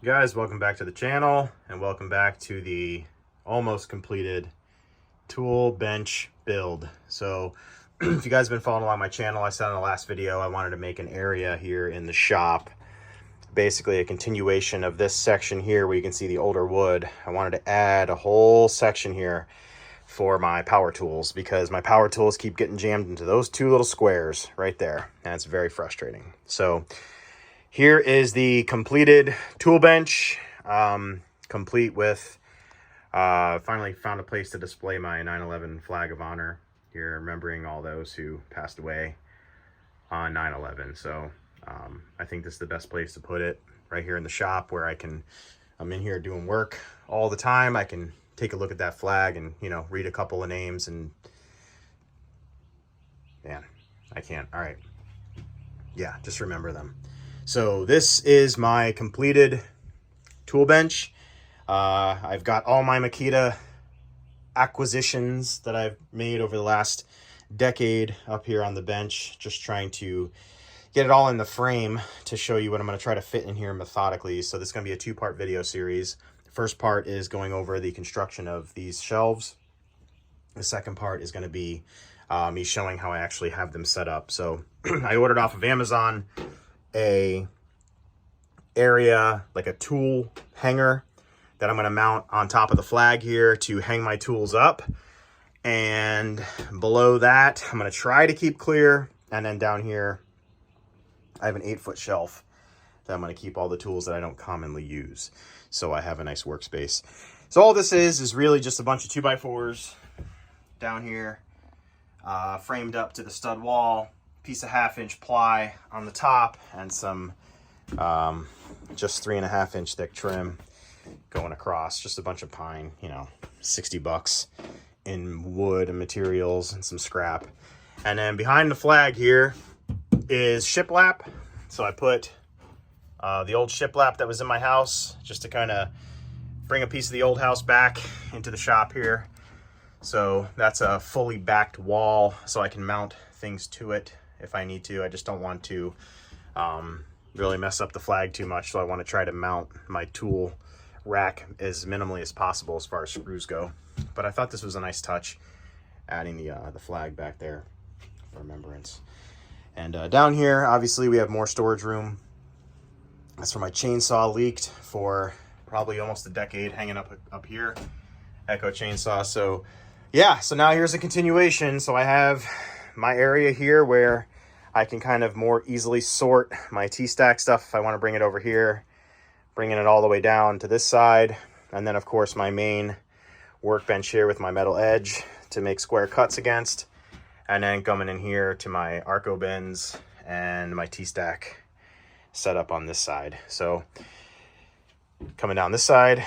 Guys, welcome back to the channel and welcome back to the almost completed tool bench build. So if you guys have been following along my channel, I said in the last video I wanted to make an area here in the shop, basically a continuation of this section here where you can see the older wood. I wanted to add a whole section here for my power tools because my power tools keep getting jammed into those two little squares right there, and it's very frustrating. So here is the completed tool bench, complete with, finally found a place to display my 9/11 flag of honor here, remembering all those who passed away on 9/11. So I think this is the best place to put it, right here in the shop where I'm in here doing work all the time. I can take a look at that flag and, you know, read a couple of names and, man, I can't. All right. Yeah, just remember them. So this is my completed tool bench. I've got all my Makita acquisitions that I've made over the last decade up here on the bench, just trying to get it all in the frame to show you what I'm going to try to fit in here methodically. So this is going to be a two-part video series. The first part is going over the construction of these shelves. The second part is going to be me showing how I actually have them set up. So I ordered off of Amazon a area, like a tool hanger that I'm going to mount on top of the flag here to hang my tools up. And below that, I'm going to try to keep clear. And then down here, I have an 8-foot shelf that I'm going to keep all the tools that I don't commonly use. So I have a nice workspace. So all this is really just a bunch of 2x4s down here, framed up to the stud wall, piece of 1/2-inch ply on the top, and some just 3.5-inch thick trim going across. Just a bunch of pine, you know, $60 in wood and materials and some scrap. And then behind the flag here is shiplap. So I put the old shiplap that was in my house just to kind of bring a piece of the old house back into the shop here. So that's a fully backed wall so I can mount things to it if I need to. I just don't want to really mess up the flag too much, so I want to try to mount my tool rack as minimally as possible as far as screws go. But I thought this was a nice touch, adding the flag back there for remembrance. And down here, obviously, we have more storage room. That's where my chainsaw leaked for probably almost a decade, hanging up here. Echo chainsaw. So yeah, so now here's a continuation. So I have my area here where I can kind of more easily sort my T-stack stuff if I want to bring it over here, bringing it all the way down to this side. And then, of course, my main workbench here with my metal edge to make square cuts against. And then coming in here to my Arco bins and my T-stack set up on this side. So coming down this side,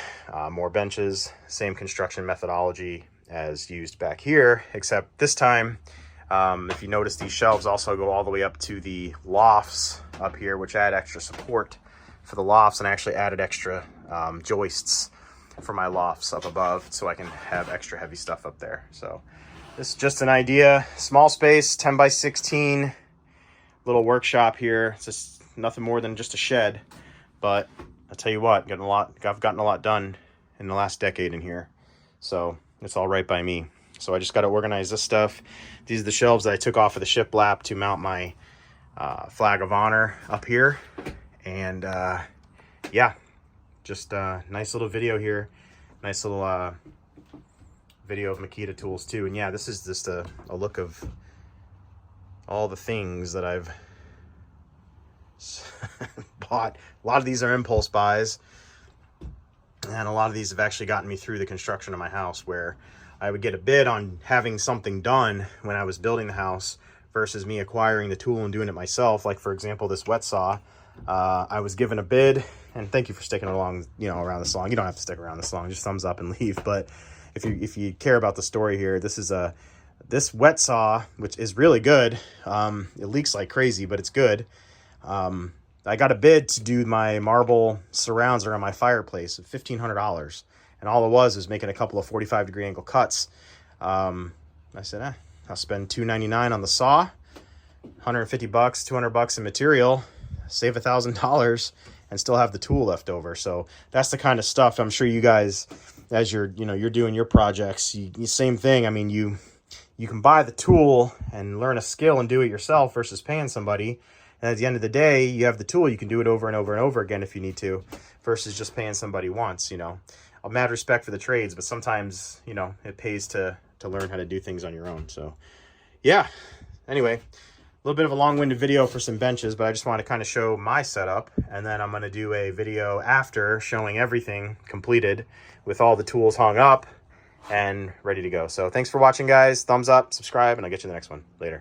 more benches, same construction methodology as used back here, except this time, if you notice, these shelves also go all the way up to the lofts up here, which add extra support for the lofts, and I actually added extra joists for my lofts up above so I can have extra heavy stuff up there. So this is just an idea. Small space, 10 by 16, little workshop here. It's just nothing more than just a shed, but I'll tell you what, I've gotten a lot done in the last decade in here. So it's all right by me. So I just got to organize this stuff. These are the shelves that I took off of the shiplap to mount my flag of honor up here. And yeah, just a nice little video here. Nice little video of Makita tools too. And yeah, this is just a look of all the things that I've bought. A lot of these are impulse buys, and a lot of these have actually gotten me through the construction of my house, where I would get a bid on having something done when I was building the house versus me acquiring the tool and doing it myself. Like, for example, this wet saw, I was given a bid, and thank you for sticking along, you know, around this long. You don't have to stick around this long, just thumbs up and leave. But if you care about the story here, this is this wet saw, which is really good. It leaks like crazy, but it's good. I got a bid to do my marble surrounds around my fireplace of $1,500. And all it was making a couple of 45-degree angle cuts. I said, I'll spend $299 on the saw, $150, $200 in material, save $1,000, and still have the tool left over. So that's the kind of stuff I'm sure you guys, as you're doing your projects, same thing. I mean, you can buy the tool and learn a skill and do it yourself versus paying somebody. And at the end of the day, you have the tool, you can do it over and over and over again if you need to, versus just paying somebody once. I'll mad respect for the trades, but sometimes, it pays to learn how to do things on your own. So yeah, anyway, a little bit of a long-winded video for some benches, but I just want to kind of show my setup, and then I'm going to do a video after showing everything completed with all the tools hung up and ready to go. So thanks for watching, guys. Thumbs up, subscribe, and I'll get you in the next one. Later.